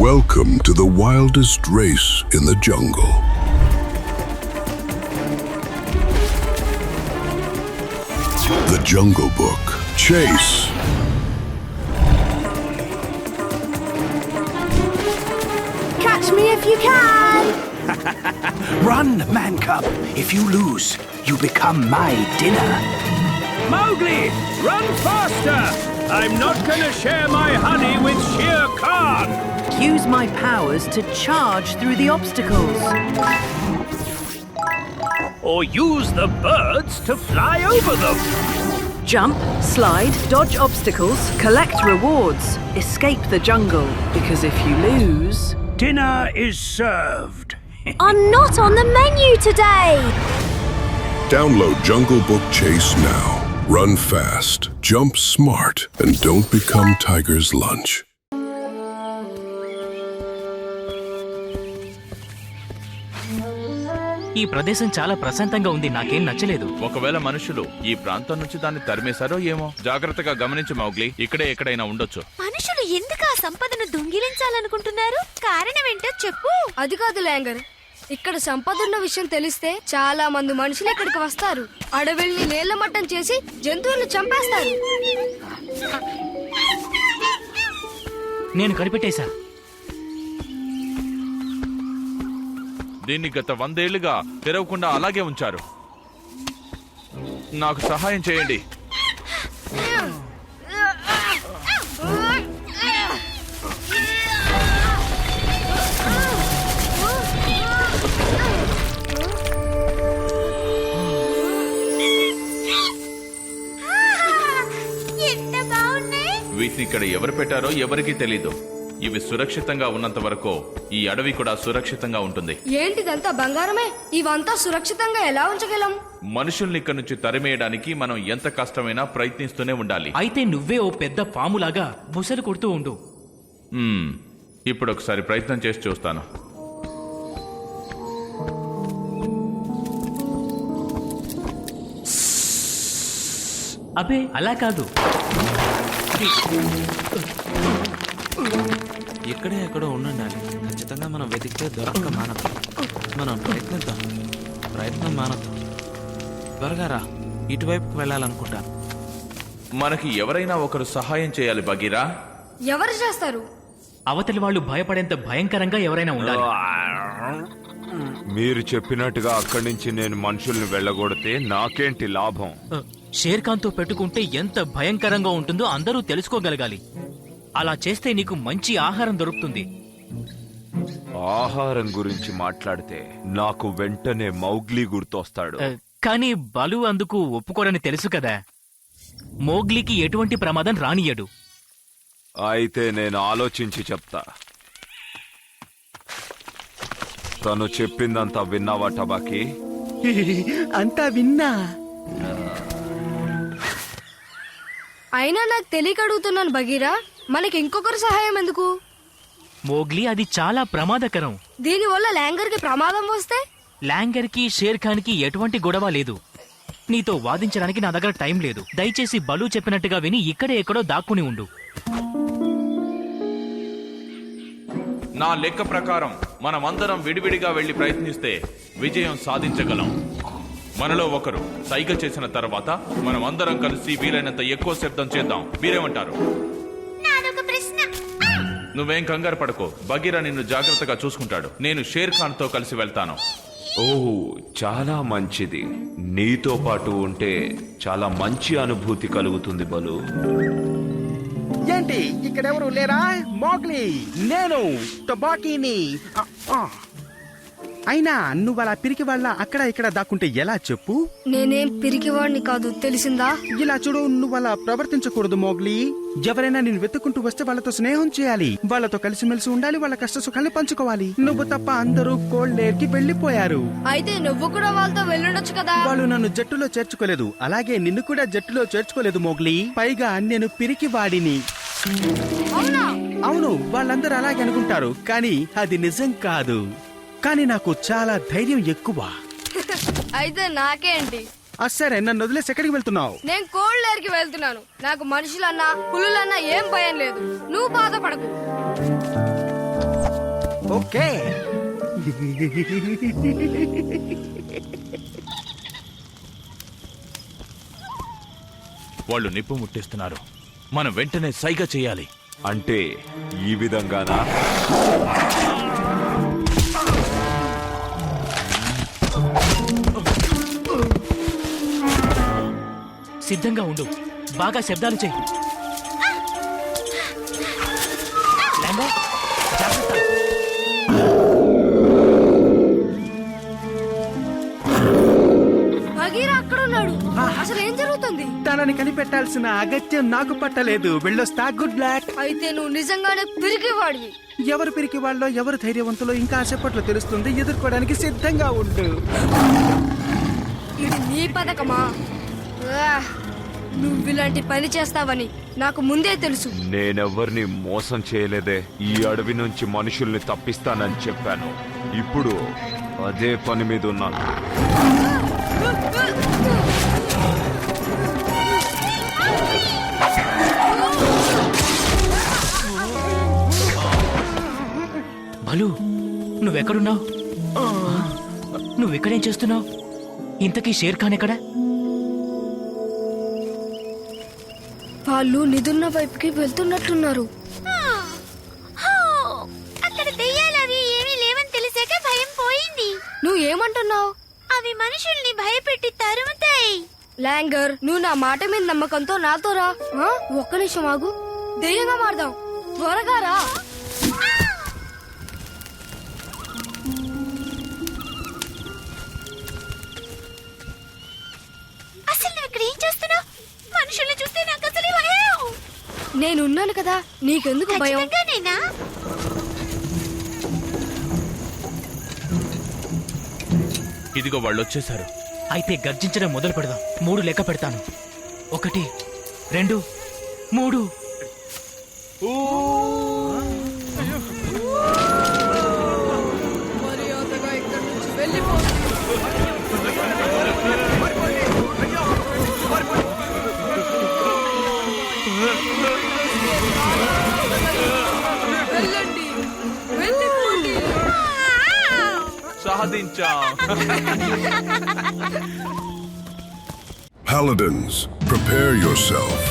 Welcome to the wildest race in the jungle. The Jungle Book. Chase. Catch me if you can! Run, man cub. If you lose, you become my dinner. Mowgli, run faster! I'm not gonna share my honey with Shere Khan! Use my powers to charge through the obstacles. Or use the birds to fly over them! Jump, slide, dodge obstacles, collect rewards, escape the jungle. Because if you lose... Dinner is served. I'm not on the menu today! Download Jungle Book Chase now. Run fast, jump smart, and don't become Tiger's lunch. ఈ ప్రదేశం చాలా ప్రశాంతంగా ఉంది. నాకేం నచ్చలేదు. ఒకవేళ మనుషులు ఈ ప్రాంతం నుంచి దాన్ని తరిమేశారో ఏమో. జాగ్రత్తగా గమనించు మౌగ్లీ, ఇక్కడే ఎక్కడైనా ఉండొచ్చు. మనుషులు ఎందుకు ఆ సంపదను దొంగిలించాలనుకుంటున్నారు? కారణం ఏంటో చెప్పు. అది కాదు ల్యాంగర్, ఇక్కడ సంపద ఉన్న విషయం తెలిస్తే చాలా మంది మనుషులు ఇక్కడికి వస్తారు. అడవిల్ని నేల మట్టం చేసి జంతువులను చంపేస్తారు. నేను కనిపెట్టేశా. దీన్ని గత 100 ఏళ్లుగా తెరవకుండా అలాగే ఉంచారు. నాకు సహాయం చేయండి. వీటిని ఇక్కడ ఎవరు పెట్టారో ఎవరికీ తెలీదు. ఇవి సురక్షితంగా ఉన్నంత వరకు ఈ అడవి కూడా సురక్షితంగా ఉంటుంది. ఏంటిదంతా బంగారమే? ఇవంతా సురక్షితంగా ఎలా ఉంచగలం? మనుషుల్ని ఇక్కడ నుంచి తరిమేయడానికి మనం ఎంత కష్టమైనా ప్రయత్నిస్తూనే ఉండాలి. అయితే నువ్వే ఓ పెద్ద పాములాగా బుసలు కొడుతూ ఉండు. ఇప్పుడు ఒకసారి ప్రయత్నం చేసి చూస్తాను. అబే అలా కాదు. ఇక్కడే ఎక్కడో ఉండాలి. ఖచ్చితంగా మనం వెతికితే దొరక్క మానదు. మనం ప్రయత్నం మానదు. త్వరగా రా, ఇటువైపుకి వెళ్ళాలనుకుంటా. మనకి ఎవరైనా ఒకరు సహాయం చేయాలి బగీరా. ఎవరు చేస్తారు? అవతలి వాళ్ళు భయపడేంత భయంకరంగా ఎవరైనా ఉండాలి. మీరు చెప్పినట్టుగా అక్కడి నుంచి నేను మనుషుల్ని వెళ్ళగొడితే నాకేంటి లాభం? షేర్ ఖాన్ తో పెట్టుకుంటే ఎంత భయంకరంగా ఉంటుందో అందరూ తెలుసుకోగలగాలి. అలా చేస్తే నీకు మంచి ఆహారం దొరుకుతుంది. ఆహారం గురించి మాట్లాడితే నాకు వెంటనే మౌగ్లీ గుర్తొస్తాడు. కానీ బలు అందుకు ఒప్పుకోరని తెలుసు కదా. మోగ్లీకి ఎటువంటి ప్రమాదం రానియడు. అయితే నేను ఆలోచించి చెప్తా. తను చెప్పిందంతా విన్నావా టబాకి? అంతా విన్నా. అయినా నాకు తెలియక అడుగుతున్నాను బగీరా, మనకి ఇంకొకరు సహాయం ఎందుకు? మోగ్లీ, అది చాలా ప్రమాదకరం. దీనివల్ల ల్యాంగర్ కి ప్రమాదం వస్తే? ల్యాంగర్ కి షేర్ ఖాన్ కి ఎటువంటి గొడవ లేదు. నీతో వాదించడానికి నా దగ్గర టైం లేదు. దయచేసి బలు చెప్పినట్టుగా విని ఇక్కడే ఎక్కడో దాక్కుని ఉండు. నా లెక్క ప్రకారం మనమందరం విడివిడిగా వెళ్లి ప్రయత్నిస్తే విజయం సాధించగలం. మనలో ఒకరు సైగ చేసిన తర్వాత మనం అందరం కలిసి వీలైనంత ఎక్కువ శబ్దం చేద్దాం. మీరేమంటారు? నువ్వేం కంగారు పడకో. బగీరా నిన్ను జాగ్రత్తగా చూసుకుంటాడు. నేను షేర్ ఖాన్ తో కలిసి వెళ్తాను. ఓహ్, చాలా మంచిది. నీతో పాటు ఉంటే చాలా మంచి అనుభూతి కలుగుతుంది బలు. ఏంటి ఇక్కడెవరు లేరా? మోగ్లీ, నేను టబాకీని. అయినా నువ్వు అలా పిరికి వాళ్ళ అక్కడ ఇక్కడ దాక్కుంటే ఎలా చెప్పు? నేనేం పిరికివాడిని కాదు, తెలిసిందా? ఇలా చూడు, నువ్వు అలా ప్రవర్తించకూడదు మోగ్లీ. ఎవరైనా నేను వెతుక్కుంటూ వస్తే వాళ్ళతో స్నేహం చేయాలి, వాళ్ళతో కలిసిమెలిసి ఉండాలి, వాళ్ళ కష్ట సుఖాన్ని పంచుకోవాలి. నువ్వు తప్ప అందరూ కోల్డ్ ఎయిర్ కి వెళ్లిపోయారు. అయితే నువ్వు కూడా వాళ్ళతో వెళ్ళుండొచ్చు కదా. వాళ్ళు నన్ను జట్టులో చేర్చుకోలేదు, అలాగే నిన్ను కూడా జట్టులో చేర్చుకోలేదు మోగ్లీ. పైగా నేను పిరికి వాడిని. అవును, వాళ్ళందరూ అలాగే అనుకుంటారు, కానీ అది నిజం కాదు. కానీ నాకు చాలా ధైర్యం ఎక్కువ. అయితే నాకేంటి? సరే, నన్ను వదిలేసి ఎక్కడికి వెళ్తున్నావు? నేను కోల్డ్ ఎయిర్ కి వెళ్తున్నాను. నాకు మనుషులన్నా పులులన్నా ఏం భయం లేదు. నువ్వు బాధపడకు. ఓకే. వాళ్ళు నిప్పు ముట్టిస్తున్నారు. మనం వెంటనే సైగ చేయాలి. అంటే ఈ విధంగానా? సిద్ధంగా ఉండు. బాగా శబ్దాలు చెయ్యి. ల్యాంబో, జాగ్రత్త. భగీరా అక్కడ ఉన్నాడు. అసలు ఏం జరుగుతుంది? తనని కనిపెట్టాల్సిన అగత్యం నాకు పట్టలేదు. వెళ్ళొస్తా. Good luck. అయితే నువ్వు నిజంగానే పిరికివాడివి. ఎవరు పిరికి వాళ్ళో ఎవరు ధైర్యవంతులో ఇంకా సేపట్లో తెలుస్తుంది. ఎదుర్కోవడానికి సిద్ధంగా ఉండు. ఇది నీ పథకమా? నువ్వు ఇలాంటి పని చేస్తావని నాకు ముందే తెలుసు. నేనెవ్వరిని మోసం చేయలేదే. ఈ అడవి నుంచి మనుషుల్ని తప్పిస్తానని చెప్పాను. ఇప్పుడు అదే పని మీద ఉన్నాను. బలు, నువ్వెక్కడున్నావు? నువ్వెక్కడేం చేస్తున్నావు? ఇంతకీ షేర్ ఖాన్ ఎక్కడా? వాళ్ళు నిదున్న వైపుకి వెళ్తున్నట్టున్నారు. అక్కడ దెయ్యాలు అవి ఏమీ లేవని తెలిసాక భయం పోయింది. నువ్వు ఏమంటున్నావు? అవి మనుషుల్ని భయపెట్టి తరుముతాయి. లాంగర్, నువ్వు నా మాట మీద నమ్మకంతో నాతో రా. ఒక్క నిమిషం ఆగు. దెయ్యంగా మారదాం. త్వరగా రా. అసలు నువ్వు ఇక్కడ ఏం చేస్తున్నావు? మనుషుల్ని చూస్తే నాకు అసలు భయం. నేనున్నాను కదా, నీకెందుకు భయం? ఖచ్చితంగానేనా? ఇదిగో వాళ్ళు వచ్చేసారు. అయితే గర్జించడం మొదలు పెడదాం. 3 లెక్క పెడతాను. 1, 2, 3. సాధించాం. Paladins, prepare yourself.